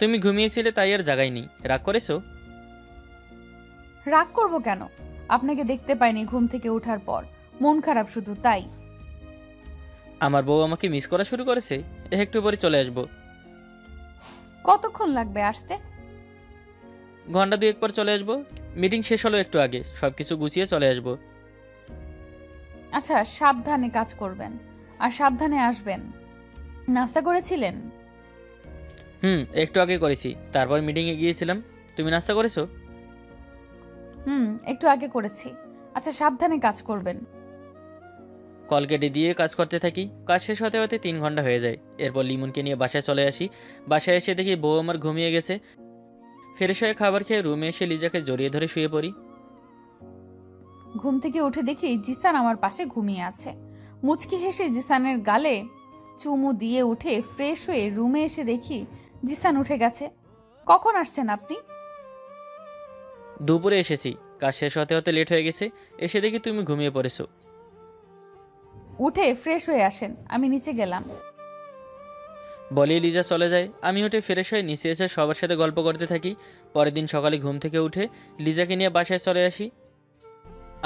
তুমি ঘুমিয়েছিলে তাই আর জাগাইনি। রাগ করেছো? রাগ করব কেন? আপনাকে দেখতে পাইনি ঘুম থেকে ওঠার পর, মন খারাপ শুধু তাই। আমার বউ আমাকে মিস করা শুরু করেছে। একটু পরে চলে আসবো। কতক্ষণ লাগবে আসতে? ঘন্টা দুয়েক পর চলে আসবো। মিটিং শেষ হলো একটু আগে, সবকিছু গুছিয়ে চলে আসবো। আচ্ছা, সাবধানে কাজ করবেন আর সাবধানে আসবেন। নাস্তা করেছিলেন? একটু আগে করেছি, তারপর মিটিংয়ে গিয়েছিলাম। তুমি নাস্তা করেছো? একটু আগে করেছি। আচ্ছা, সাবধানে কাজ করবেন। কল কেটে দিয়ে কাজ করতে থাকি। কাজ শেষ হতে হতে 3 ঘন্টা হয়ে যায়। এরপর লিমনকে নিয়ে বাসায় চলে আসি। বাসায় এসে দেখি বউ আমার ঘুমিয়ে গেছে। ফ্রেশ হয়ে খাবার খেয়ে রুমে এসে লিজাকে জড়িয়ে ধরে শুয়ে পড়ি। ঘুম থেকে উঠে দেখি জিসান আমার পাশে ঘুমিয়ে আছে। মুচকি হেসে জিসানের গালে চুমু দিয়ে উঠে ফ্রেশ হয়ে রুমে এসে দেখি জিসান উঠে গেছে। কখন আসছেন আপনি? দুপুরে এসেছি, কাজ শেষ হতে হতে লেট হয়ে গেছে। এসে দেখি তুমি ঘুমিয়ে পড়েছো। উঠে ফ্রেশ হয়ে আসেন, আমি নিচে গেলাম। বলেই লিজা চলে যায়। আমি উঠে ফ্রেশ হয়ে নিচে এসে সবার সাথে গল্প করতে থাকি। পরের দিন সকালে ঘুম থেকে উঠে লিজাকে নিয়ে বাসায় চলে আসি।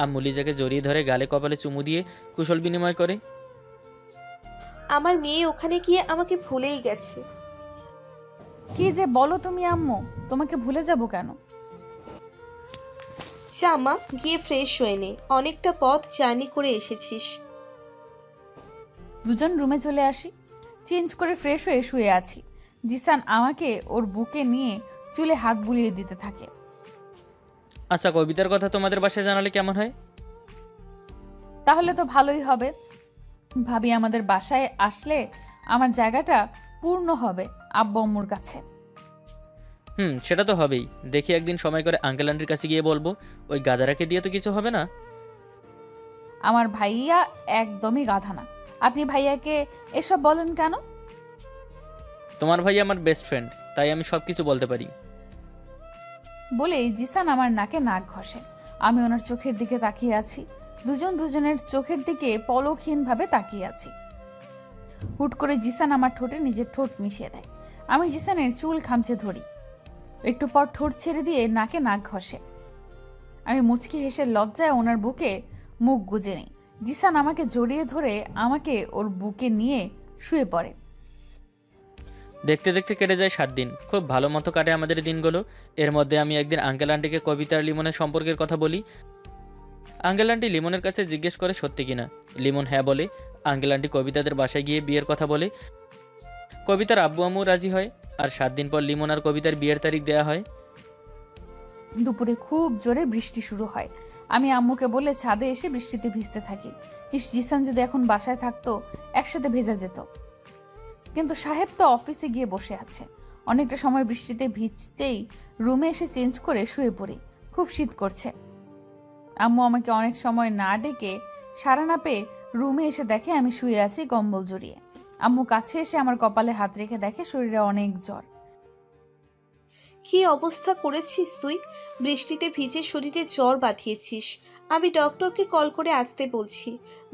আম্মু লিজাকে জড়িয়ে ধরে গালে কপালে চুমু দিয়ে কুশল বিনিময় করে। আমার মেয়ে ওখানে গিয়ে আমাকে ভুলেই গেছে। কি যে বলো তুমি আম্মু, তোমাকে ভুলে যাব কেন? মা, গিয়ে ফ্রেশ হয়ে নে, অনেকটা পথ জার্নি করে এসেছিস। দুজন রুমে চলে আসি। চেঞ্জ করে ফ্রেশ হয়ে শুয়ে আছি। জিসান আমাকে ওর বুকে নিয়ে চুলে হাত বুলিয়ে দিতে থাকে। আচ্ছা, কবিতার কথা তোমাদের বাসায় জানালে কেমন হয়? তাহলে তো ভালোই হবে। ভাবি আমাদের বাসায় আসলে আমার জায়গাটা পূর্ণ হবে আব্বু আম্মুর কাছে। সেটা তো হবেই। দেখি একদিন সময় করে আঙ্কেল আন্টির কাছে গিয়ে বলবো। ওই গাদারাকে দিয়ে তো কিছু হবে না। আমার ভাইয়া একদমই গাধা না। আপনি ভাইয়াকে এসব বলেন কেন? তোমার ভাই আমার বেস্ট ফ্রেন্ড, তাই আমি সবকিছু বলতে পারি। বলেই জিসান আমার নাকে নাক ঘষে। আমি ওনার চোখের দিকে তাকিয়ে আছি। দুজন দুজনের চোখের দিকে পলকহীনভাবে তাকিয়ে আছি। হুট করে জিসান আমার ঠোঁটে নিজের ঠোঁট মিশিয়ে দেয়। আমি জিসানের চুল খামচে ধরি। একটু পর ঠোঁট ছেড়ে দিয়ে নাকে নাক ঘষে। আমি মুচকি হেসে লজ্জায় ওনার বুকে মুখ গুজে নিই। জিসান আমাকে জড়িয়ে ধরে আমাকে ওর বুকে নিয়ে শুয়ে পড়ে। দেখতে দেখতে কেটে যায় 7 দিন। খুব ভালো মতো কাটে আমাদের দিনগুলো। এর মধ্যে আমি একদিন আঙ্কেল আন্টিকে কবিতা আর লিমনের সম্পর্কের কথা বলি। আঙ্কেল আন্টি লিমনের কাছে জিজ্ঞেস করে সত্যি কিনা। লিমন হ্যাঁ বলে। আঙ্কেল আন্টি কবিতাদের বাসায় গিয়ে বিয়ের কথা বলে। কবিতার আব্বু আম্মু রাজি হয়। আর 7 দিন পর লিমন আর কবিতার বিয়ের তারিখ দেওয়া হয়। দুপুরে খুব জোরে বৃষ্টি শুরু হয়। আমি আম্মুকে বলে ছাদে এসে বৃষ্টিতে ভিজতে থাকি। জিসান যদি এখন বাসায় থাকতো, একসাথে ভেজা যেত। কিন্তু সাহেব তো অফিসে গিয়ে বসে আছে। অনেকটা সময় বৃষ্টিতে ভিজতেই রুমে এসে চেঞ্জ করে শুয়ে পড়ি। খুব শীত করছে। আম্মু আমাকে অনেক সময় না ডেকে সাড়া না পেয়ে রুমে এসে দেখে আমি শুয়ে আছি কম্বল জড়িয়ে। আম্মু কাছে এসে আমার কপালে হাত রেখে দেখে শরীরে অনেক জ্বর। কি অবস্থা করেছিস তুই? বৃষ্টিতে ভিজে শরীরে জ্বর বাঁধিয়েছিস। আমি ডক্টরকে কল করে আসতে বলছি।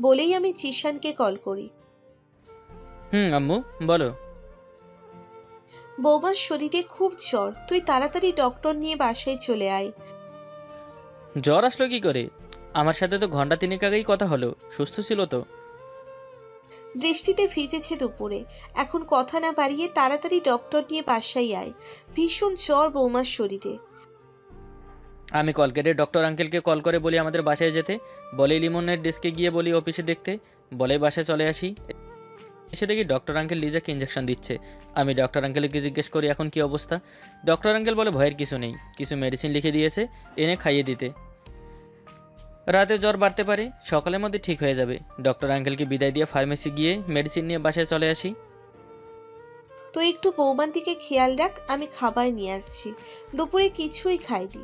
বলেই আমি জিসানকে কল করি। আম্মু বলো। বৌমার শরীরে খুব জ্বর, তুই তাড়াতাড়ি ডক্টর নিয়ে বাসায় চলে আয়। জ্বর আসলো কি করে? আমার সাথে তো ঘন্টা 3 আগেই কথা হলো, সুস্থ ছিল তো। বৃষ্টিতে ভিজেছে দুপুরে। এখন কথা না বাড়িয়ে তাড়াতাড়ি ডক্টর নিয়ে বাসায় আয়। ভীষণ জ্বর বৌমার শরীরে। আমি কল কেটে ডক্টর আঙ্কেলকে কল করে বলি আমাদের বাসায় যেতে। বলে লিমনের ডেস্কে গিয়ে বলি অফিসে দেখতে। বলে বাসায় চলে আসি। এসে দেখি ডক্টর আঙ্কেল লিজাকে ইঞ্জেকশন দিচ্ছে। আমি ডক্টর আঙ্কেলকে জিজ্ঞেস করি এখন কি অবস্থা। ডক্টর আঙ্কেল বলে ভয়ের কিছু নেই, কিছু মেডিসিন লিখে দিয়েছে, এনে খাইয়ে দিতে। রাতে জ্বর বাড়তে পারে, সকালের মধ্যে ঠিক হয়ে যাবে। ডক্টর আঙ্কেলকে বিদায় দিয়ে ফার্মেসি গিয়ে মেডিসিন নিয়ে বাসায় চলে আসি। তুই একটু বৌমার দিকে খেয়াল রাখ, আমি খাবার নিয়ে আসছি। দুপুরে কিছুই খাইনি।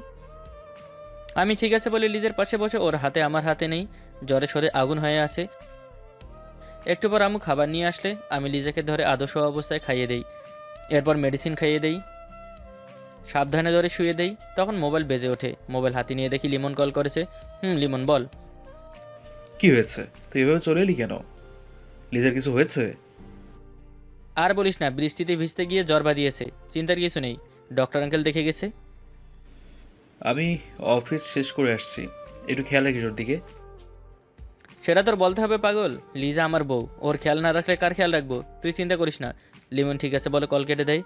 আমি ঠিক আছে বলে লিজের পাশে বসে, ওর হাতে আমার হাতে নেই। জ্বরে সরে আগুন হয়ে আছে। একটু পর আম্মু খাবার নিয়ে আসলে আমি লিজাকে ধরে আদর্শ অবস্থায় খাইয়ে দেই। এরপর মেডিসিন খাইয়ে দেই, সাবধানে ধরে শুয়ে দেই। তখন মোবাইল বেজে ওঠে। মোবাইল হাতে নিয়ে দেখি লিমন কল করেছে। লিমন বল। কি হয়েছে? তুই এভাবে চলে এলি কেন? লিজার কিছু হয়েছে? আর বলিস না, বৃষ্টিতে ভিজতে গিয়ে জ্বর বাঁধিয়েছে। চিন্তার কিছু নেই, ডক্টর আঙ্কেল দেখে গেছে। আমি অফিস শেষ করে আসছি, একটু খেয়াল রাখিস ওর দিকে। সেটা তোর বলতে হবে পাগল, লিজা আমার বউ, ওর খেয়াল না রাখলে কার খেয়াল রাখবো? তুই চিন্তা করিস না। লিমন ঠিক আছে বলে কল কেটে দেয়।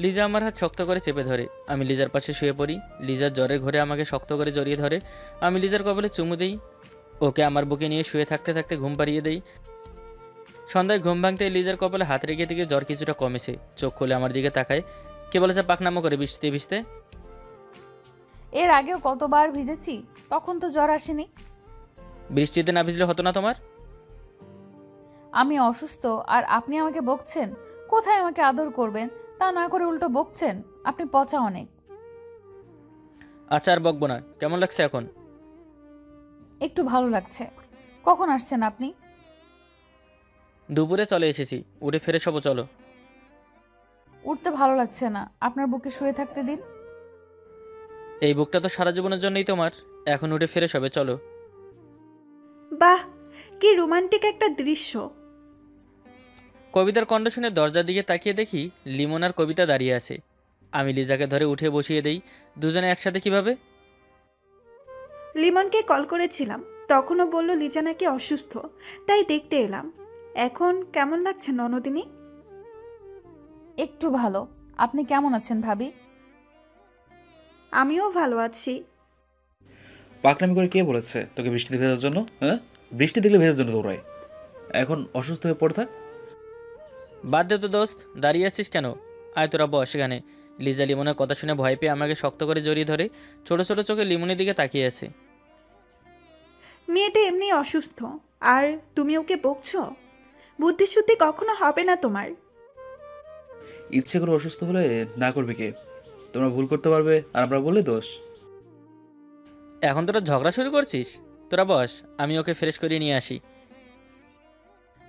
লিজা আমার হাত শক্ত করে চেপে ধরে, আমি লিজার পাশে শুয়ে পড়ি। লিজার জ্বরের ঘরে আমাকে শক্ত করে জড়িয়ে ধরে, আমি লিজার কপালে চুমু দিই। ওকে আমার বুকে নিয়ে শুয়ে থাকতে থাকতে ঘুম পাড়িয়ে দেই। সন্ধ্যায় ঘুম ভাঙতে লিজার কপালে হাত রেখে দিকে জ্বর কিছুটা কমেছে। চোখ খুলে আমার দিকে তাকায়, কে বলেছে পাকনামো করে ভিজতে ভিজতে। এর আগেও কতবার ভিজেছি, তখন তো জ্বর আসেনি। বৃষ্টিতে না ভিজলে হতো না তোমার? আমি অসুস্থ আর আপনি আমাকে বকছেন? কোথায় আমাকে আদর করবেন তা না করে উল্টো বকছেন। আপনি পচা অনেক। আচ্ছা আর বকবো না। কেমন লাগছে এখন? একটু ভালো লাগছে। কখন আসছেন আপনি? দুপুরে চলে এসেছি, উঠে ফেরে সব চলো। উঠতে ভালো লাগছে না, আপনার বুকে শুয়ে থাকতে দিন। এই বুকটা তো সারা জীবনের জন্যই তোমার, এখন উঠে ফেরে সবে চলো। বাহ, কি রোমান্টিক একটা দৃশ্য। কবিতার কণ্ঠ শুনে দরজার দিকে তাকিয়ে দেখি লিমন আর কবিতা দাঁড়িয়ে আছে। আমি লিজাকে ধরে উঠে বসিয়ে দেই। দুজনে একসাথে কিভাবে? লিমনকে কল করেছিলাম, তখনও বলল লিজা নাকি অসুস্থ, তাই দেখতে এলাম। এখন কেমন লাগছে ননদিনী? একটু ভালো। আপনি কেমন আছেন ভাবি? আমিও ভালো আছি। পাকনামি করে কে বলেছে তোকে বৃষ্টিতে ভেজার জন্য? হ্যাঁ, বৃষ্টি দেখলে ভেজার জন্য দৌড়ায়। এখন অসুস্থ হয়ে পড়ে থাক। বাদ দে তো দোস্ত, দাঁড়িয়ে আছিস কেন? আয় তোরা বস এখানে। লিজা লিমনের কথা শুনে ভয় পেয়ে আমাকে শক্ত করে জড়িয়ে ধরে, ছোট ছোট চোখে লিমনের দিকে তাকিয়ে আছে। মেয়েটা এমনি অসুস্থ, আর তুমি ওকে বকছো? বুদ্ধিশুদ্ধি কখনো হবে না তোমার। ইচ্ছে করে অসুস্থ হলে না করবে কে? তোমরা ভুল করতে পারবে আর আমরা বললে দোষ। এখন তোরা ঝগড়া শুরু করছিস? তোরা বস, আমি ওকে ফ্রেশ করিয়ে নিয়ে আসি।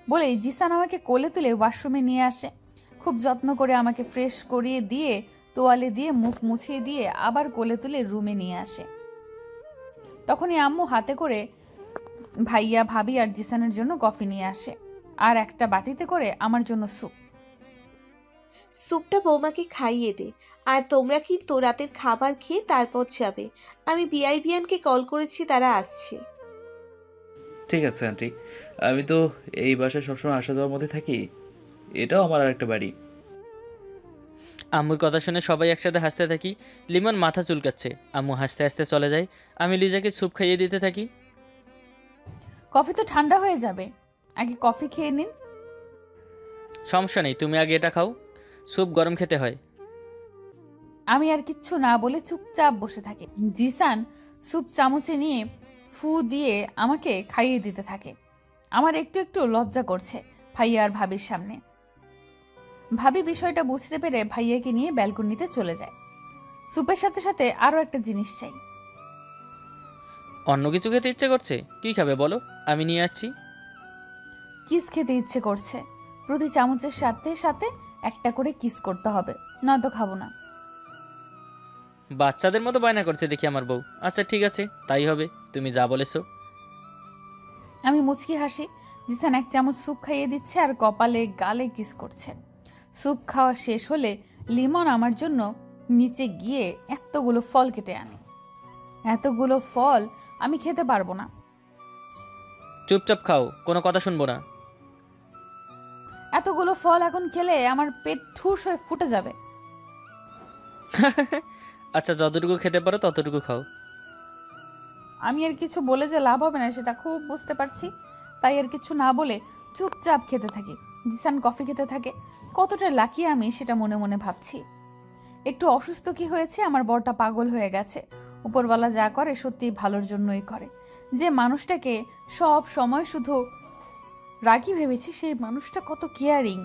বলে জিসান আমাকে কোলে তুলে ওয়াশরুমে নিয়ে আসে। খুব যত্ন করে আমাকে ফ্রেশ করিয়ে দিয়ে, তোয়ালে দিয়ে মুখ মুছিয়ে দিয়ে আবার কোলে তুলে রুমে নিয়ে আসে। তখনই আম্মু হাতে করে ভাইয়া ভাবি আর জিসানের জন্য কফি নিয়ে আসে, আর একটা বাটিতে করে আমার জন্য স্যুপ। স্যুপটা বৌমাকে খাইয়ে দে। আর তোমরা কিন্তু রাতের খাবার খেয়ে তারপর যাবে। আমি বিআইবিয়ানকে কল করেছি, তারা আসছে। ঠিক আছে আন্টি, আমি তো এই বাসায় সবসময় আসা যাওয়ার মধ্যে থাকি, এটাও আমার আর একটা বাড়ি। আম্মুর কথা শুনে সবাই একসাথে হাসতে থাকি। লিমন মাথা চুলকাচ্ছে, আম্মু হাসতে হাসতে চলে যায়। আমি লিজাকে স্যুপ খাইয়ে দিতে থাকি। কফি তো ঠান্ডা হয়ে যাবে, আগে কফি খেয়ে নিন। সমস্যা নেই, তুমি আগে এটা খাও, স্যুপ গরম খেতে হয়। আমি আর কিচ্ছু না বলে চুপচাপ বসে থাকি। জিসান স্যুপ চামচে নিয়ে ফু দিয়ে আমাকে খাইয়ে দিতে থাকে। আমার একটু একটু লজ্জা করছে ভাইয়া আর ভাবির সামনে। ভাবি বিষয়টা বুঝতে পেরে ভাইয়াকে নিয়ে ব্যালকনিতে চলে যায়। স্যুপের সাথে সাথে আরো একটা জিনিস চাই। অন্য কিছু খেতে ইচ্ছে করছে? কি খাবে বলো, আমি নিয়ে আসছি। কিস খেতে ইচ্ছে করছে। প্রতি চামচের সাথে সাথে একটা করে কিস করতে হবে, নয়তো খাবো না। বাচ্চাদের মতো বায়না করছে দেখি আমার বউ। আচ্ছা ঠিক আছে, তাই হবে, তুমি যা বলেছো। আমি মুচকি হাসি। জিসান এক চামচ স্যুপ খাইয়ে দিচ্ছে আর কপালে গালে কিস করছে। স্যুপ খাওয়া শেষ হলে লিমন আমার জন্য নিচে গিয়ে এতগুলো ফল কেটে আনে। এতগুলো ফল আমি খেতে পারবো না। চুপচাপ খাও, কোনো কথা শুনবো না। এতগুলো ফল এখন খেলে আমার পেট ঠুস হয়ে ফুটে যাবে। আচ্ছা, যতটুকু খেতে পারো ততটুকু খাও। আমি আর কিছু বলে যে লাভ হবে না সেটা খুব বুঝতে পারছি, তাই আর কিছু না বলে চুপচাপ খেতে থাকি। জিসান কফি খেতে থাকে। কতটা লাকি আমি সেটা মনে মনে ভাবছি। একটু অসুস্থ কি হয়েছে, আমার বরটা পাগল হয়ে গেছে। উপরওয়ালা যা করে সত্যি ভালোর জন্যই করে। যে মানুষটাকে সব সময় শুধু রাগী ভেবেছি, সেই মানুষটা কত কেয়ারিং।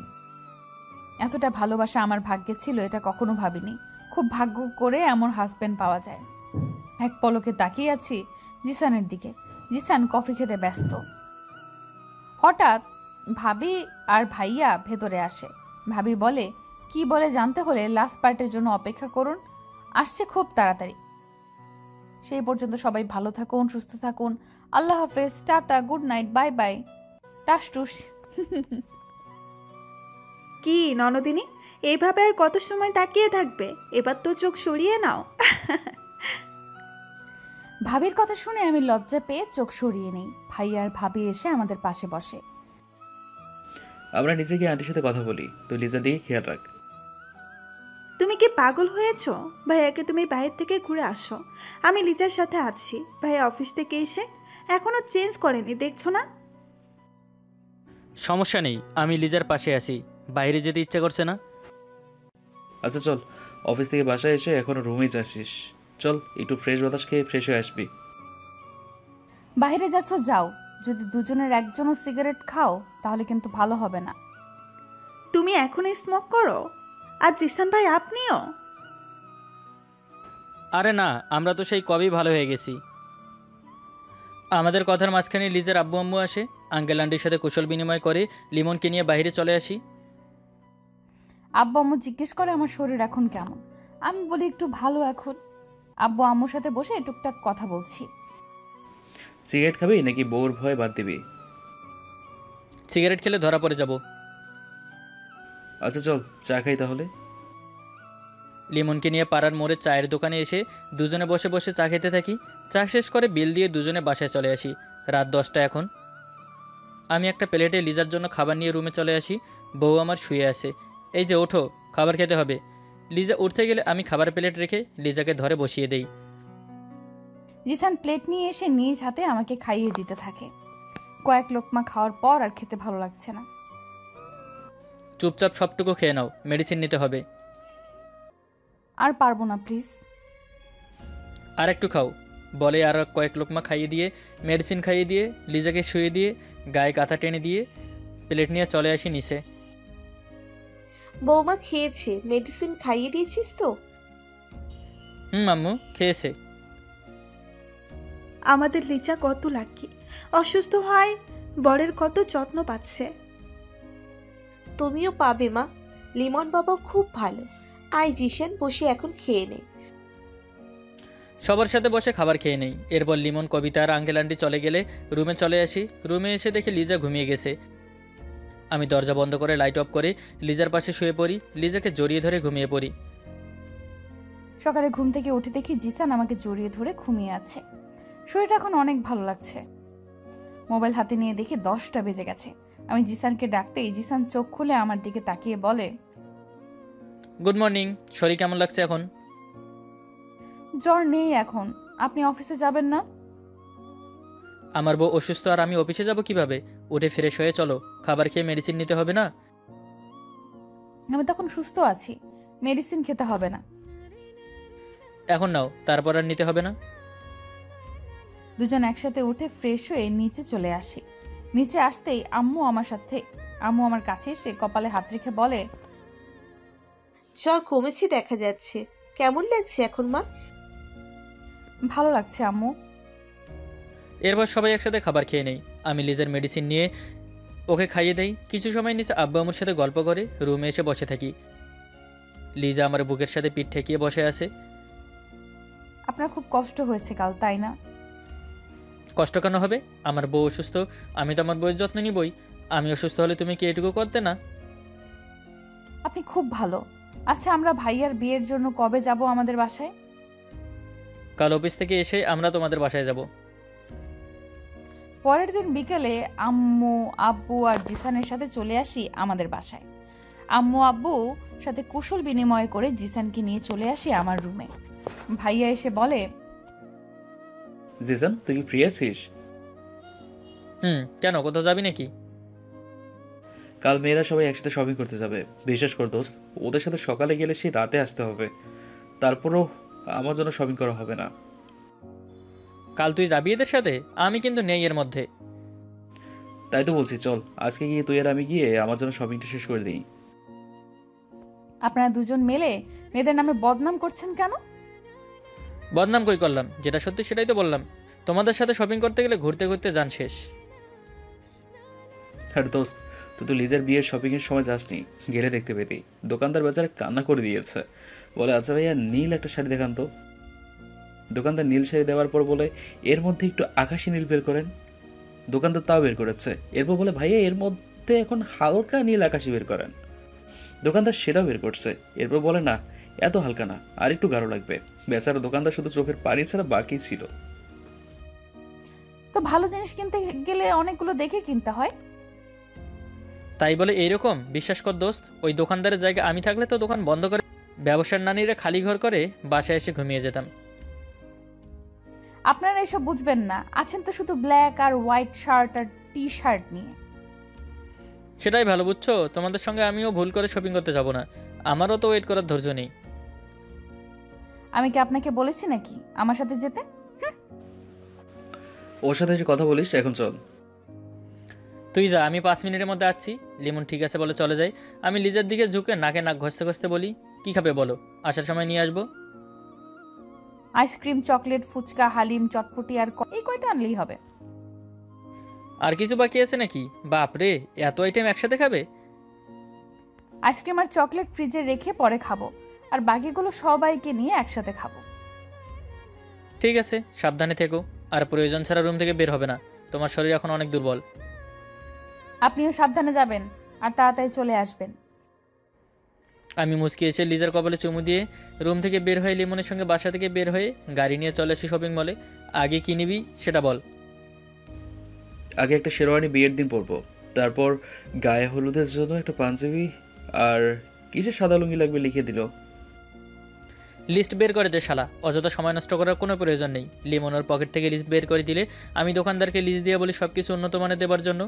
এতটা ভালোবাসা আমার ভাগ্যে ছিল এটা কখনো ভাবিনি। খুব ভাগ্য করে এমন হাজবেন্ড পাওয়া যায়। এক পলকে তাকিয়ে আছি জিসানের দিকে। জিসান কফি খেতে ব্যস্ত। হঠাৎ ভাবি আর ভাইয়া ভেতরে আসে। ভাবি বলে, কি বলে জানতে হলে লাস্ট পার্টের জন্য অপেক্ষা করুন, আসছে খুব তাড়াতাড়ি। সেই পর্যন্ত সবাই ভালো থাকুন, সুস্থ থাকুন। আল্লাহ হাফেজ, tata, good night, bye bye, টাস টুস। কি ননদিনী, এইভাবে আর কত সময় তাকিয়ে থাকবে? এবার তো চোখ সরিয়ে নাও। ভাবির কথা শুনে আমি লজ্জা পেয়ে চোখ সরিয়ে নেই। ভাই আর ভাবি এসে আমাদের পাশে বসে। আমরা নিচে গিয়ে আন্টির সাথে কথা বলি, তুই লিজার দিকে খেয়াল রাখ। তুমি কি পাগল হয়েছো? ভাইয়াকে তুমি বাইরে থেকে ঘুরে আসো, আমি লিজার সাথে আছি। ভাইয়া অফিস থেকে এসে এখনো চেঞ্জ করেনি, দেখছো না? সমস্যা নেই, আমি লিজার পাশে আছি। বাইরে যেতে ইচ্ছা করছে না। আচ্ছা চল, অফিস থেকে বাসায় এসে এখনো রুমেই যাচ্ছিস, চল একটু ফ্রেশ বাতাস খেয়ে ফ্রেশ হয়ে আসবি। বাইরে যাচ্ছ যাও, যদি দুজনের একজনও সিগারেট খাও তাহলে কিন্তু ভালো হবে না। তুমি এখনই স্মোক করো? আর জিসান ভাই আপনিও? আরে না, আমরা তো সেই কবেই ভালো হয়ে গেছি। আমাদের কথার মাঝখানে লিজার আব্বু আম্মু আসে। আঙ্কেল আন্টির সাথে কুশল বিনিময় করে লিমনকে নিয়ে বাইরে চলে আসি। আব্বু আম্মু জিজ্ঞেস করে আমার শরীর এখন কেমন। আমি বলি একটু ভালো এখন। আব্বু আম্মুর সাথে বসে টুকটাক কথা বলছি। সিগারেট খাবি নাকি বউর ভয় বাদ দিবি? সিগারেট খেলে ধরা পড়ে যাব। আচ্ছা চল চা খাই তাহলে। লিমনকে নিয়ে পাড়ার মোড়ে চায়ের দোকানে এসে দুজনে বসে বসে চা খেতে থাকি। চা শেষ করে বিল দিয়ে দুজনে বাসায় চলে আসি। রাত 10টা এখন। আমি একটা প্লেটে লিজার জন্য খাবার নিয়ে রুমে চলে আসি। বউ আমার শুয়ে আছে। এই যে ওঠো, খাবার খেতে হবে। লিজা উঠতে গেলে আমি খাবার প্লেট রেখে লিজাকে ধরে বসিয়ে দেই। জিসান প্লেট নিয়ে এসে নিজ হাতে আমাকে খাইয়ে দিতে থাকে। কয়েক লোকমা খাওয়ার পর আর খেতে ভালো লাগছে না। চুপচাপ সবটুকু খেয়ে নাও, মেডিসিন নিতে হবে। আর পারবো না প্লিজ। আর একটু খাও বলে আর কয়েক লোকমা খাইয়ে দিয়ে মেডিসিন খাইয়ে দিয়ে লিজাকে শুয়ে দিয়ে গায়ে কাঁথা টেনে দিয়ে প্লেট নিয়ে চলে আসি নিচে। বৌমা খেয়েছে, মেডিসিন খাইয়ে দিয়েছিস তো? আম্মু খেয়েছে। আমাদের লিজা কত লাকি, অসুস্থ হয় বরের কত যত্ন পাচ্ছে। তুমিও পাবে মা, লিমন বাবা খুব ভালো। আয় জিশান, বসে এখন খেয়ে নে। সবার সাথে বসে খাবার খেয়ে নেই। এরপর লিমন, কবিতা আর আঙ্কেল আন্টি চলে গেলে রুমে চলে আসি। রুমে এসে দেখি লিজা ঘুমিয়ে গেছে। আমি দরজা বন্ধ করে লাইট অফ করে লিজার পাশে শুয়ে পড়ি। লিজাকে জড়িয়ে ধরে ঘুমিয়ে পড়ি। সকালে ঘুম থেকে উঠে দেখি জিসান আমাকে জড়িয়ে ধরে ঘুমিয়ে আছে। শরীরটা এখন অনেক ভালো লাগছে। মোবাইল হাতে নিয়ে দেখি 10টা বেজে গেছে। আমি জিসানকে ডাকতেই জিসান চোখ খুলে আমার দিকে তাকিয়ে বলে, গুড মর্নিং। শরীর কেমন লাগছে এখন? জ্বর নেই এখন। আপনি অফিসে যাবেন না? আমার বউ অসুস্থ আর আমি অফিসে যাব কিভাবে? উঠে ফ্রেশ হয়ে চলো, খাবার খেয়ে মেডিসিন নিতে হবে না? আমি তখন সুস্থ আছি, মেডিসিন খেতে হবে না। এখন নাও, তারপর আর নিতে হবে না। দুজন একসাথে উঠে ফ্রেশ হয়ে নিচে চলে আসি। নিচে আসতেই আম্মু আমার কাছে এসে কপালে হাত রেখে বলে, জ্বর কমেছে দেখা যাচ্ছে। কেমন লাগছে এখন মা? ভালো লাগছে আম্মু। এরপর সবাই একসাথে খাবার খেয়ে নেই। আমি লিজার মেডিসিন নিয়ে ওকে খাইয়ে দেই। কিছু সময় নিচে আব্বু আম্মুর সাথে গল্প করে রুমে এসে বসে থাকি। লিজা আমার বুকের সাথে পিঠ ঠেকিয়ে বসে আছে। আপনার খুব কষ্ট হয়েছে কাল, তাই না? কষ্ট কেন হবে? আমার বউ অসুস্থ, আমি তো আমার বউয়ের যত্ন নিবই। আমি অসুস্থ হলে তুমি কি এটুকু করতে না? আপনি খুব ভালো। আচ্ছা, আমরা ভাইয়ার বিয়ের জন্য কবে যাব আমাদের বাসায়? কাল অফিস থেকে এসে আমরা তোমাদের বাসায় যাব। পরের দিন বিকেলে আম্মু, আব্বু আর জিসানের সাথে চলে আসি আমাদের বাসায়। আম্মু আব্বু সাথে কুশল বিনিময় করে জিসানকে নিয়ে চলে আসি আমার রুমে। ভাইয়া এসে বলে, জিসান তুই কি ফ্রি আছিস? কেন, কোথাও যাবি নাকি? কাল মেয়েরা সবাই একসাথে শপিং করতে যাবে। বিশেষ করে দোস্ত, ওদের সাথে সকালে গেলে সে রাতে আসতে হবে। তারপরও আমার জন্য শপিং করা হবে না। কাল তুই যাবি এদের সাথে? আমি কিন্তু নেই এর মধ্যে। তাই তো বলছি, চল আজকে গিয়ে তুই আর আমি গিয়ে আমার জন্য শপিংটা শেষ করে দিই। আপনারা দুজন মেলে মেয়েদের নামে বদনাম করছেন কেন? বদনাম কই করলাম? যেটা সত্যি সেটাই তো বললাম। তোমাদের সাথে শপিং করতে গেলে ঘুরতে ঘুরতে যান শেষ। আর দোস্ত, তুই তো লিজার বিয়ের শপিংয়ের সময় যাসনি, গেলে দেখতে পেতি দোকানদার বেচারা কান্না করে দিয়েছে। বলে, আচ্ছা ভাইয়া নীল একটা শাড়ি দেখান তো। দোকানদার নীল শাড়ি দেওয়ার পর বলে, এর মধ্যে একটু আকাশি নীল বের করেন। দোকানদার তাও বের করেছে। এরপর বলে, ভাইয়া এর মধ্যে এখন হালকা নীল আকাশি বের করেন। দোকানদার সেটাও বের করছে। এরপর বলে, না এত হালকা না, আর একটু গাঢ় লাগবে। বেচারা দোকানদার শুধু চোখের পানি ছাড়া বাকি ছিল। তো ভালো জিনিস কিনতে গেলে অনেকগুলো দেখে কিনতে হয়। তাই বলে এইরকম? বিশ্বাস কর দোস্ত, ওই দোকানদারের জায়গায় আমি থাকলে তো দোকান বন্ধ করে ব্যবসার নানিরা খালি ঘর করে বাসায় এসে ঘুমিয়ে যেতাম। আপনারা এসব বুঝবেন না, আছেন তো শুধু ব্ল্যাক আর হোয়াইট শার্ট আর টি শার্ট নিয়ে। সেটাই ভালো, বুঝছো? তোমাদের সঙ্গে আমিও ভুল করে শপিং করতে যাব না, আমারও তো ওয়েট করার ধৈর্য নেই। আমি কি আপনাকে বলেছি নাকি আমার সাথে যেতে? ওর সাথে এসে কথা বলিস, এখন চল। তুই যা, আমি 5 মিনিটের মধ্যে আসছি। লিমন ঠিক আছে বলে চলে যায়। আমি লিজার দিকে ঝুঁকে নাকে নাক ঘষতে ঘষতে বলি, কি খাবে বলো, আসার সময় নিয়ে আসবো। আইসক্রিম, চকলেট, ফুচকা, হালিম, চটপটি আর এই কয়টা আনলেই হবে। আর কিছু বাকি আছে নাকি? বাপরে, এত আইটেম একসাথে খাবে? আইসক্রিম আর চকলেট ফ্রিজে রেখে পরে খাবো, আর বাকিগুলো সবাইকে নিয়ে একসাথে খাবো। ঠিক আছে, সাবধানে থেকো, আর প্রয়োজন ছাড়া রুম থেকে বের হবে না, তোমার শরীর এখন অনেক দুর্বল। আপনিও সাবধানে যাবেন আর তাড়াতাড়ি চলে আসবেন। আমি মুচকি এসে লিজার কপালে চুমু দিয়ে রুম থেকে বের হয়ে লিমনের সঙ্গে বাসা থেকে বের হয়ে গাড়ি নিয়ে চলে আসি শপিং মলে। আগে কি নিবি সেটা বল। আগে একটা শেরওয়ানি বিয়ের দিন পরবো, তারপর গায়ে হলুদের জন্য একটা পাঞ্জাবি, আর কিসের সাদা লুঙ্গি লাগবে লিখে দিল। লিস্ট বের করে দে শালা, অযথা সময় নষ্ট করার কোনো প্রয়োজন নেই। লিমনের পকেট থেকে লিস্ট বের করে দিলে আমি দোকানদারকে লিস্ট দিয়ে বলি সব কিছু উন্নত মানের দেওয়ার জন্য।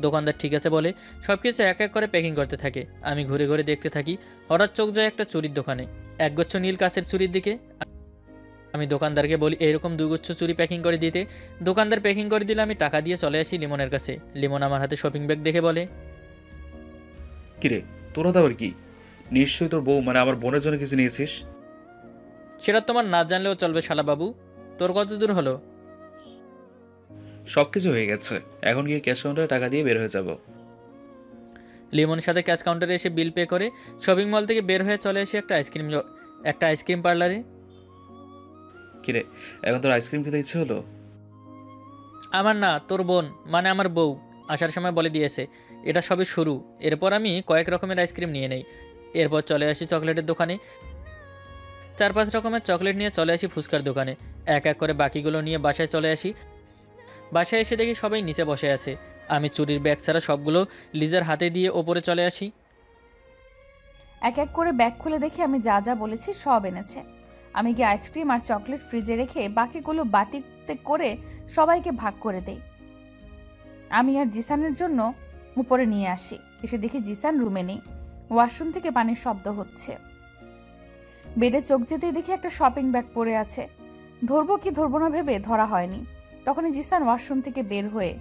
দোকানদার ঠিক আছে বলে সব কিছু এক এক করে প্যাকিং করতে থাকে। আমি ঘুরে ঘুরে দেখতে থাকি। হঠাৎ চোখ যায় একটা চুরির দোকানে, একগুচ্ছ নীল কাচের চুরির দিকে। আমি দোকানদারকে বলি এরকম দুগুচ্ছ চুরি প্যাকিং করে দিতে। দোকানদার প্যাকিং করে দিলে আমি টাকা দিয়ে চলে আসি লিমনের কাছে। লিমন আমার হাতে শপিং ব্যাগ দেখে বলে, কিরে তোরা তো আবার কি? নিশ্চয়ই তোর বউ মানে আমার বোনের জন্য কিছু নিয়েছিস। সেটা তোমার না জানলেও চলবে শালা বাবু। তোর কত দূর হলো? সব কিছু হয়ে গেছে, এখন গিয়ে ক্যাশ কাউন্টারে টাকা দিয়ে বের হয়ে যাব। লিমনের সাথে ক্যাশ কাউন্টারে এসে বিল পে করে শপিং মল থেকে বের হয়ে চলে আসি একটা আইসক্রিম পার্লারে। কিরে এখন তোর আইসক্রিম খেতে ইচ্ছে হলো? আমার না, তোর বোন মানে আমার বউ আসার সময় বলে দিয়েছে এটা সবই শুরু। এরপর আমি কয়েক রকমের আইসক্রিম নিয়ে নেই। এরপর চলে আসি চকলেটের দোকানে। 4-5 রকমের চকলেট নিয়ে চলে আসি ফুচকার দোকানে। এক এক করে বাকিগুলো নিয়ে বাসায় চলে আসি। বাসায় এসে দেখি সবাই নিচে বসে আছে। আমি চুরির ব্যাগ ছাড়া সবগুলো লিজার হাতে দিয়ে ওপরে চলে আসি। এক এক করে ব্যাগ খুলে দেখি আমি যা যা বলেছি সব এনেছে। আমি গিয়ে আইসক্রিম আর চকলেট ফ্রিজে রেখে বাকিগুলো বাটিতে করে সবাইকে ভাগ করে দেই। আমি আর জিসানের জন্য উপরে নিয়ে আসি। এসে দেখি জিসান রুমে নেই, ওয়াশরুম থেকে পানির শব্দ হচ্ছে। বেডে চোখ যেতেই দেখি একটা শপিং ব্যাগ পড়ে আছে। ধরবো কি ধরবো না ভেবে ধরা হয়নি। তখনই জিসান ওয়াশরুম থেকে বের হয়ে,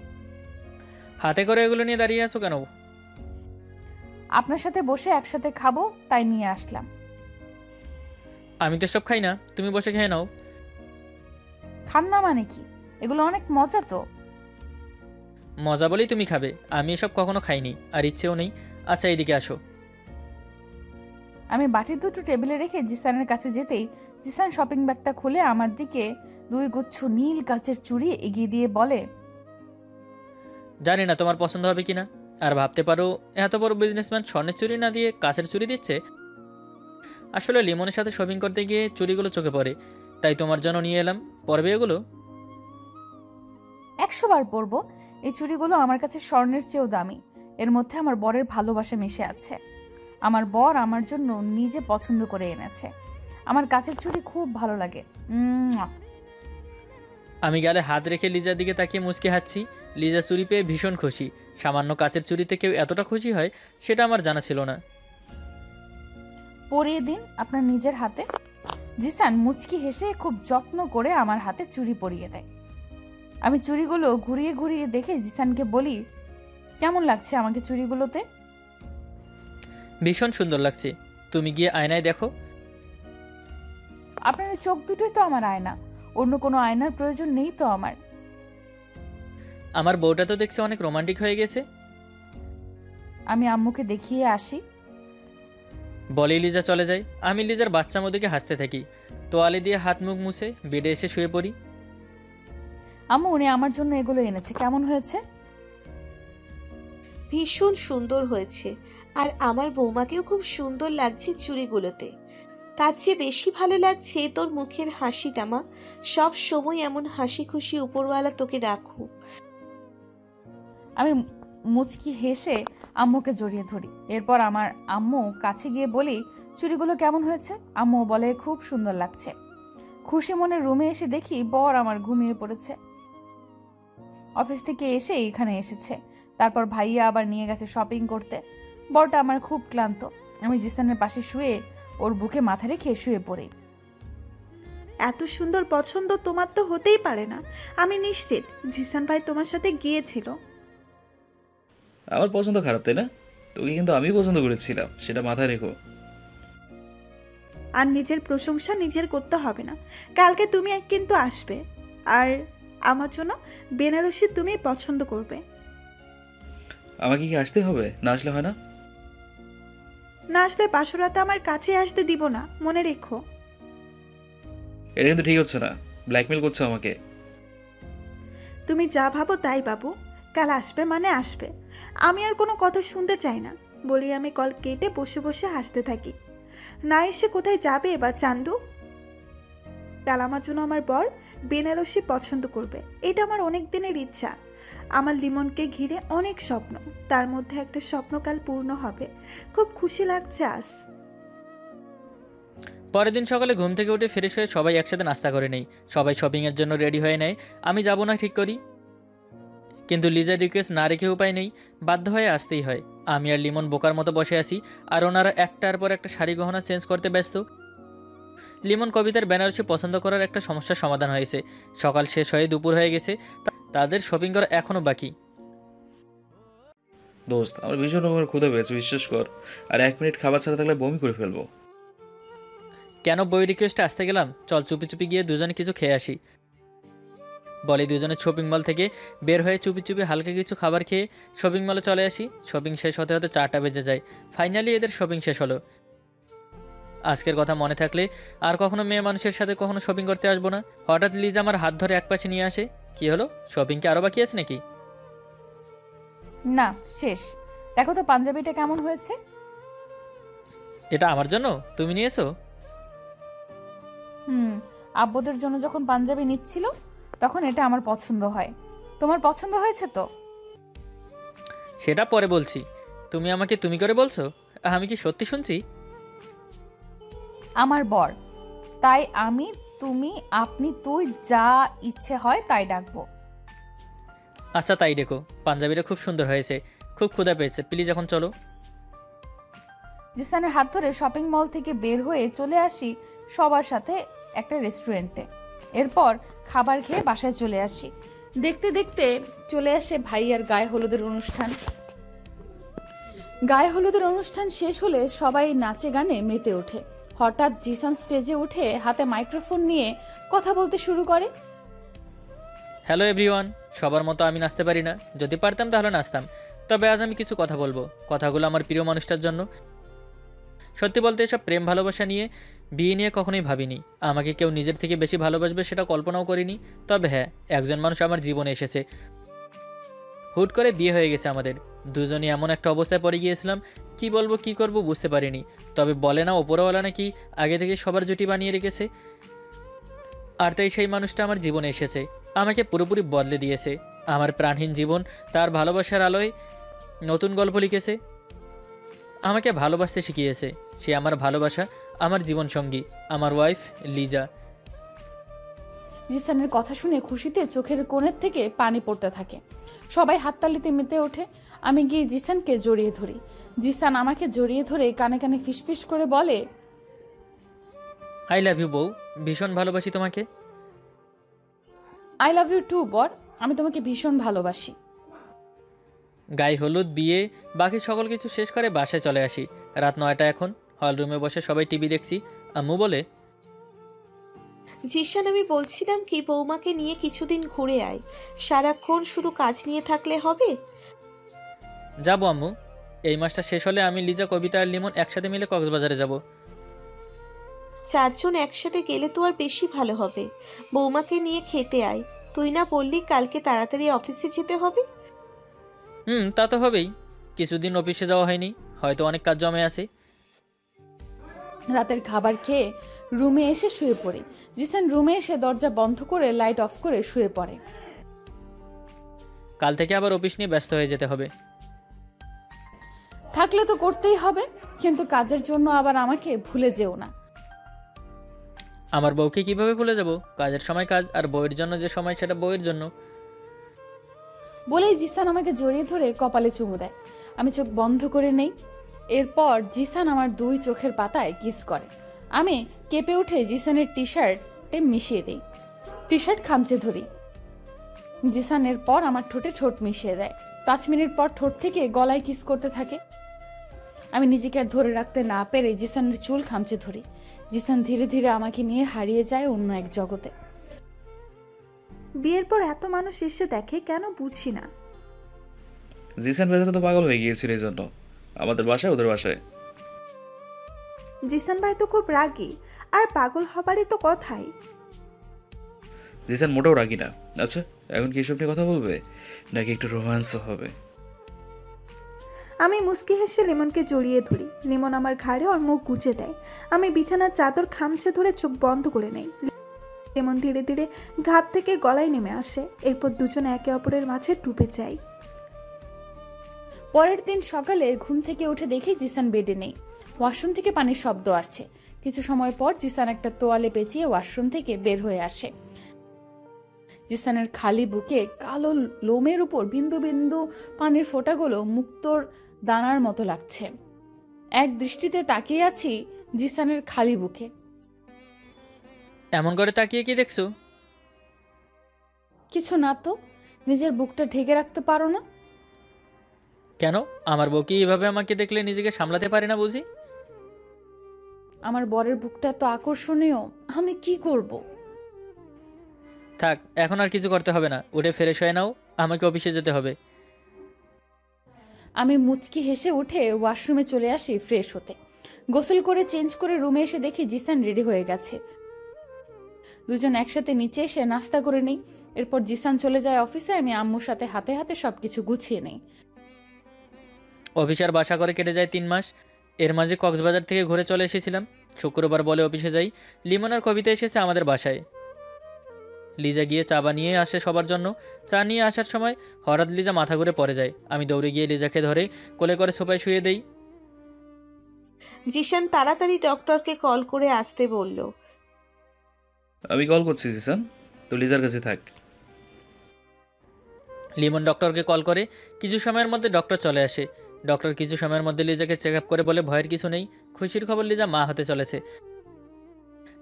হাতে করে এগুলো নিয়ে দাঁড়িয়ে আছো কেন? আপনার সাথে বসে একসাথে খাবো তাই নিয়ে আসলাম। আমি তো সব খাই না, তুমি বসে খেয়ে নাও। খান না মানে কি? এগুলো অনেক মজা তো। মজা বলেই তুমি খাবে, আমি এসব কখনো খাইনি আর ইচ্ছেও নেই। আচ্ছা এইদিকে আসো। আমি বাটি দুটো টেবিলে রেখে জিসানের কাছে যেতেই জিসান শপিং ব্যাগটা খুলে আমার দিকে 2 গুচ্ছ নীল কাচের চুড়ি এগিয়ে দিয়ে বলে, জানি না তোমার পছন্দ হবে কিনা। আর ভাবতে পারো এত বড় বিজনেসম্যান স্বর্ণের চুরি না দিয়ে কাঁচের চুরি দিচ্ছে। আসলে লিমনের সাথে শপিং করতে গিয়ে চুরিগুলো চোখে পড়ে, তাই তোমার জন্য নিয়ে এলাম। পরবে এগুলো? 100 বার পরবো। এই চুড়িগুলো আমার কাছে স্বর্ণের চেয়েও দামি। এর মধ্যে আমার বরের ভালোবাসা মিশে আছে। আমার বর আমার জন্য নিজে পছন্দ করে এনেছে। আমার কাচের চুড়ি খুব ভালো লাগে। আমি গালে হাত রেখে লিজার দিকে তাকিয়ে মুচকে হাসছি। লিজা চুরি পেয়ে ভীষণ খুশি। সামান্য কাচের চুরিতে কেউ এতটা খুশি হয় সেটা আমার জানা ছিল না। পরিয়ে দিন আপনার নিজের হাতে। জিসান মুচকি হেসে খুব যত্ন করে আমার হাতে চুড়ি পরিয়ে দেয়। আমি চুড়িগুলো ঘুরিয়ে ঘুরিয়ে দেখে জিসানকে বলি, কেমন লাগছে আমাকে চুড়িগুলোতে? ভীষণ সুন্দর লাগছে, তুমি গিয়ে আয়নায় দেখো। আপনার এই চোখ দুটোই তো আমার আয়না, অন্য কোনো আয়নার প্রয়োজন নেই তো আমার। আমার বউটা তো দেখছে অনেক রোমান্টিক হয়ে গেছে। আমি আম্মুকে দেখিয়ে আসি। বলেই লিজা চলে যায়। আমি লিজার বাচ্চা মোদিকে হাসতে থাকি। তোয়ালে দিয়ে হাত মুখ মুছে বেডে এসে শুয়ে পড়ি। আম্মু উনি আমার জন্য এগুলো এনেছে, কেমন হয়েছে? ভীষণ সুন্দর হয়েছে। আর আমার বৌমাকেও খুব সুন্দর লাগছে চুড়িগুলোতে। তার চেয়ে বেশি ভালো লাগছে তোর মুখের হাসিটা মা। সব সময় এমন হাসি খুশি উপরওয়ালা তোকে রাখুক। আমি মুচকি হেসে আম্মুকে জড়িয়ে ধরি। এরপর আমার আম্মু কাছে গিয়ে বলি, চুড়িগুলো কেমন হয়েছে? আম্মু বলে, খুব সুন্দর লাগছে। খুশি মনে রুমে এসে দেখি বর আমার ঘুমিয়ে পড়েছে। অফিস থেকে এসে এখানে এসেছে। তারপর ভাইয়া আবার নিয়ে গেছে শপিং করতে। বরটা আমার খুব ক্লান্ত। আমি জিসানের পাশে শুয়ে ওর বুকে মাথা রেখে শুয়ে পড়ি। এত সুন্দর পছন্দ তোমার তো হতেই পারে না। আমি নিশ্চিত জিসান ভাই তোমার সাথে গিয়েছিল। আমার পছন্দ খারাপ, তাই না? তোকে কিন্তু আমি পছন্দ করেছিলাম, সেটা মাথায় রেখো। আর নিজের প্রশংসা নিজের করতে হবে না। কালকে তুমি কিন্তু আসবে, আর আমার জন্য বেনারসি তুমি পছন্দ করবে। আমাকে কি আসতে হবে? না আসলে হয় না? না আসলে বাসরাতে আমার কাছে আসতে দিব না, মনে রেখো। এটা কিন্তু ঠিক হচ্ছে না। ব্ল্যাকমেল করছো আমাকে। তুমি যা ভাবো তাই বাবু। কাল আসবে মানে আসবে। আমি আর কোনো কথা শুনতে চাই না বলি আমি কল কেটে বসে বসে হাসতে থাকি। না এসে কোথায় যাবে এবার চান্দু? কাল আমার জন্য আমার বর বেনারসি পছন্দ করবে। এটা আমার অনেক দিনের ইচ্ছা। আমার লিমনকে ঘিরে অনেক স্বপ্ন, তার মধ্যে একটা স্বপ্ন কাল পূর্ণ হবে। খুব খুশি লাগছে আজ। পরের দিন সকালে ঘুম থেকে উঠে ফ্রেশ হয়ে সবাই একসাথে নাস্তা করে নেই। সবাই শপিংয়ের জন্য রেডি হয়ে নেয়। আমি যাব না ঠিক করি, কিন্তু লিজার রিকোয়েস্ট না রেখে উপায় নেই, বাধ্য হয়ে আসতেই হয়। আমি আর লিমন বোকার মতো বসে আছি, আর ওনারা একটার পর একটা শাড়ি গহনা চেঞ্জ করতে ব্যস্ত। লিমন কবিতার বেনারসি পছন্দ করার একটা সমস্যার সমাধান হয়েছে। সকাল শেষ হয়ে দুপুর হয়ে গেছে, তাদের শপিং করা এখনও বাকি। দোস্ত, আমার ভীষণ রকমের ক্ষুধা পেয়েছে, বিশ্বাস কর। আর 1 মিনিট খাবার ছাড়া থাকলে বমি করে ফেলবো। কেন বই রিকোয়েস্টে আসতে গেলাম? চল চুপি চুপি গিয়ে দুজনে কিছু খেয়ে আসি। বলে দুজনে শপিং মল থেকে বের হয়ে চুপি চুপি হালকা কিছু খাবার খেয়ে শপিং মলে চলে আসি। শপিং শেষ হতে হতে 4টা বেজে যায়। ফাইনালি এদের শপিং শেষ হলো। আজকের কথা মনে থাকলে আর কখনো মেয়ে মানুষের সাথে কখনো শপিং করতে আসবো না। হঠাৎ লিজ আমার হাত ধরে একপাশে নিয়ে আসে। কি হলো, শপিং কি আরও বাকি আছে নাকি? না, শেষ। দেখো তো পাঞ্জাবিটা কেমন হয়েছে। এটা আমার জন্য তুমি নিয়েছো? আব্বুদের জন্য যখন পাঞ্জাবি নিচ্ছিল তখন এটা আমার পছন্দ হয়। তোমার পছন্দ হয়েছে তো? সেটা পরে বলছি। তুমি আমাকে তুমি করে বলছো? আমি কি সত্যি শুনছি? আমার বর, তাই আমি তুমি আপনি তুই যা ইচ্ছে হয় তাই ডাকবো। আচ্ছা তাই দেখো, পাঞ্জাবিটা খুব সুন্দর হয়েছে। খুব ক্ষুধা পেয়েছে, প্লিজ এখন চলো। জিসানের হাত ধরে শপিং মল থেকে বের হয়ে চলে আসি সবার সাথে একটা রেস্টুরেন্টে। এরপর খাবার খেয়ে বাসায় চলে আসি। দেখতে দেখতে চলে আসে ভাইয়ার গায়ে হলুদের অনুষ্ঠান। গায়ে হলুদের অনুষ্ঠান শেষ হলে সবাই নাচে গানে মেতে ওঠে। হঠাৎ জিসান স্টেজে উঠে হাতে মাইক্রোফোন নিয়ে কথা বলতে শুরু করে। হ্যালো এভরিওয়ান, সবার মতো আমি নাচতে পারি না। যদি পারতাম তাহলে নাচতাম। তবে আজ আমি কিছু কথা বলবো। কথাগুলো আমার প্রিয় মানুষটার জন্য। সত্যি বলতে এসব প্রেম ভালোবাসা নিয়ে, বিয়ে নিয়ে কখনোই ভাবিনি। আমাকে কেউ নিজের থেকে বেশি ভালোবাসবে সেটা কল্পনাও করিনি। তবে হ্যাঁ, একজন মানুষ আমার জীবনে এসেছে। হুট করে বিয়ে হয়ে গেছে আমাদের। দুজনই এমন একটা অবস্থায় পড়ে গিয়েছিলাম, কি বলবো কি করব বুঝতে পারিনি। তবে বলে না ওপরওয়ালা নাকি আগে থেকে সবার জুটি বানিয়ে রেখেছে। আর তাই সেই মানুষটা আমার জীবনে এসেছে, আমাকে পুরোপুরি বদলে দিয়েছে। আমার প্রাণহীন জীবন তার ভালোবাসার আলোয় নতুন গল্প লিখেছে। আমাকে ভালোবাসতে শিখিয়েছে। সে আমার ভালোবাসা, আমার জীবনসঙ্গী, আমার ওয়াইফ লিজা। জিসানের কথা শুনে খুশিতে চোখের কোণের থেকে পানি পড়তে থাকে। সবাই হাততালিতে মেতে ওঠে। আমি গিয়ে জিসানকে জড়িয়ে ধরি। জিসান আমাকে জড়িয়ে ধরে কানে কানে ফিসফিস করে বলে, আই লাভ ইউ বউ, ভীষণ ভালোবাসি তোমাকে। আই লাভ ইউ টু বর, আমি তোমাকে ভীষণ ভালোবাসি। গায়ে হলুদ, বিয়ে, বাকি সকল কিছু শেষ করে বাসায় চলে আসি। রাত 9টা এখন। হলরুমে বসে সবাই টিভি দেখছি। আম্মু বলে, জিশান, আমি বলছিলাম কি বৌমাকে নিয়ে কিছুদিন ঘুরে আয়। সারাক্ষণ শুধু কাজ নিয়ে থাকলে হবে? যাবো আম্মু। এই মাসটা শেষ হলে আমি, লিজা, কবিতা আর লিমন একসাথে মিলে কক্সবাজারে যাব। 4 জন একসাথে গেলে তো আর বেশি ভালো হবে। বৌমাকে নিয়ে খেতে আয়। তুই না বললি কালকে তাড়াতাড়ি অফিসে যেতে হবে? তা তো হবেই। কিছুদিন অফিসে যাওয়া হয়নি, হয়তো অনেক কাজ জমে আছে। রাতের খাবার খেয়ে রুমে এসে শুয়ে পড়ি। জিসান রুমে এসে দরজা বন্ধ করে লাইট অফ করে শুয়ে পড়ে। কাল থেকে আবার অফিস নিয়ে ব্যস্ত হয়ে যেতে হবে। থাকলে তো করতেই হবে, কিন্তু কাজের জন্য আবার আমাকে ভুলে যেও না। আমার বউকে কিভাবে ভুলে যাব? কাজের সময় কাজ, আর বউয়ের জন্য যে সময় সেটা বউয়ের জন্য। বলেই জিসান আমাকে জড়িয়ে ধরে কপালে চুমু দেয়। আমি চোখ বন্ধ করে নেই। এরপর জিসান আমার 2 চোখের পাতায় কিস করে। আমি কেঁপে উঠে জিসানের টি শার্টে মিশিয়ে দিই। টি শার্ট খামচে ধরি। জিসানের পর আমার ঠোঁটে ঠোঁট মিশিয়ে দেয়। 5 মিনিট পর ঠোঁট থেকে গলায় কিস করতে থাকে। আমি নিজেকে আর ধরে রাখতে না পেরে জিসানের চুল খামচে ধরি। জিসান ধীরে ধীরে আমাকে নিয়ে হারিয়ে যায় অন্য এক জগতে। বিয়ের পর এত মানুষ এসে দেখে কেন বুঝি না। জিসান বেচারা তো পাগল হয়ে গিয়েছিল এই জন্য, আমাদের বাসায় ওদের বাসায়। জিসান ভাই তো খুব রাগী, আর পাগল হবারই তো কথাই। জিসান মোটেও রাগি না। আচ্ছা, এখন কি এসব নিয়ে কথা বলবে, নাকি একটু রোম্যান্স হবে? আমি মুস্কি হেসে লিমনকে জড়িয়ে ধরি। লিমন আমার ঘাড়ে ওর মুখ গুজে দেয়। আমি বিছানার চাদর খামচে ধরে চোখ বন্ধ করে নেই। লিমন ধীরে ধীরে ঘাট থেকে গলায় নেমে আসে। এরপর দুজনে একে অপরের মাঝে ডুবে যাই। পরের দিন সকালে ঘুম থেকে উঠে দেখি জিসান বেডে নেই। ওয়াশরুম থেকে পানির শব্দ আসছে। কিছু সময় পর জিসান একটা তোয়ালে পেঁচিয়ে ওয়াশরুম থেকে বের হয়ে আসে। জিসানের খালি বুকে কালো লোমের উপর বিন্দু বিন্দু পানির ফোঁটাগুলো মুক্তোর দানার মতো লাগছে। এক দৃষ্টিতে তাকিয়ে আছি জিসানের খালি বুকে। এমন করে তাকিয়ে কি দেখছো? কিছু না তো। নিজের বুকটা ঢেকে রাখতে পারো না? কেন? আমার বউ কি এভাবে আমাকে দেখলে নিজেকে সামলাতে পারে না বুঝি? আমার বরের বুকটা এত আকর্ষণীয়, আমি কি করব? থাক, এখন আর কিছু করতে হবে না, উঠে ফ্রেশ হয়ে নাও, আমাকে অফিসে যেতে হবে। আমি মুচকি হেসে উঠে ওয়াশরুমে চলে আসি ফ্রেশ হতে। গোসল করে চেঞ্জ করে রুমে এসে দেখি জিসান রেডি হয়ে গেছে। দুজন একসাথে নিচে এসে নাস্তা করে নেই। এরপর জিসান চলে যায় অফিসে। আমি আম্মুর সাথে হাতে হাতে সবকিছু গুছিয়ে নেই। অফিস আর বাসা করে কেটে যায় 3 মাস। এর মাঝে কক্সবাজার থেকে ঘুরে চলে এসেছিলাম। শুক্রবার বলে অফিসে যাই। লিমন আর কবিতা এসেছে আমাদের বাসায়। লিজা গিয়ে চা বানিয়ে আসে সবার জন্য। চা নিয়ে আসার সময় হঠাৎ লিজা মাথা ঘুরে পড়ে যায়। আমি দৌড়ে গিয়ে লিজাকে ধরে কোলে করে সোফায় শুয়ে দেই। জিসান তাড়াতাড়ি ডক্টরকে কল করে আসতে বলল। আমি কল করছি জিসান, তো লিজার কাছে থাক। লিমন ডক্টরকে কল করে। কিছু সময়ের মধ্যে ডক্টর চলে আসে। ডক্টর কিছু সময়ের মধ্যে লিজাকে চেক আপ করে বলে ভয়ের কিছু নেই, খুশির খবর, লিজা মা হতে চলেছে।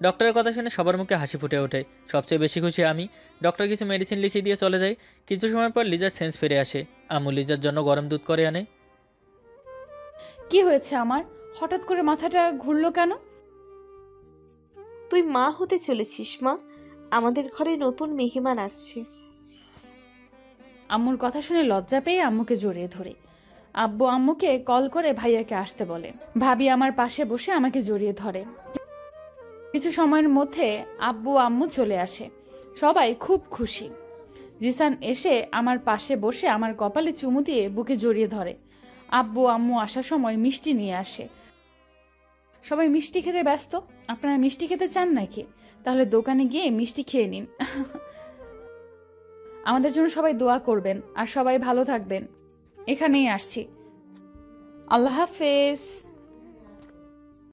ডক্টরের কথা শুনে সবার মুখে হাসি ফুটে ওঠে। সবচেয়ে বেশি খুশি আমি। ডক্টর কিছু মেডিসিন লিখে দিয়ে চলে যায়। কিছু সময় পর লিজার সেন্স ফিরে আসে। আম্মু লিজার জন্য গরম দুধ করে আনে। কি হয়েছে আমার? হঠাৎ করে মাথাটা ঘুরলো কেন? তুই মা হতে চলেছিস মা, আমাদের ঘরে নতুন মেহমান আসছে। আম্মুর কথা শুনে লজ্জা পেয়ে আম্মুকে জড়িয়ে ধরে। আব্বু আম্মুকে কল করে ভাইয়াকে আসতে বলে। ভাবি আমার পাশে বসে আমাকে জড়িয়ে ধরে। কিছু সময়ের মধ্যে আব্বু আম্মু চলে আসে। সবাই খুব খুশি। জিসান এসে আমার পাশে বসে আমার কপালে চুমু দিয়ে বুকে জড়িয়ে ধরে। আব্বু আম্মু আসার সময় মিষ্টি নিয়ে আসে। সবাই মিষ্টি খেতে ব্যস্ত। আপনারা মিষ্টি খেতে চান নাকি? তাহলে দোকানে গিয়ে মিষ্টি খেয়ে নিন। আমাদের জন্য সবাই দোয়া করবেন আর সবাই ভালো থাকবেন। এখানেই আসছি। আল্লাহ হাফেজ।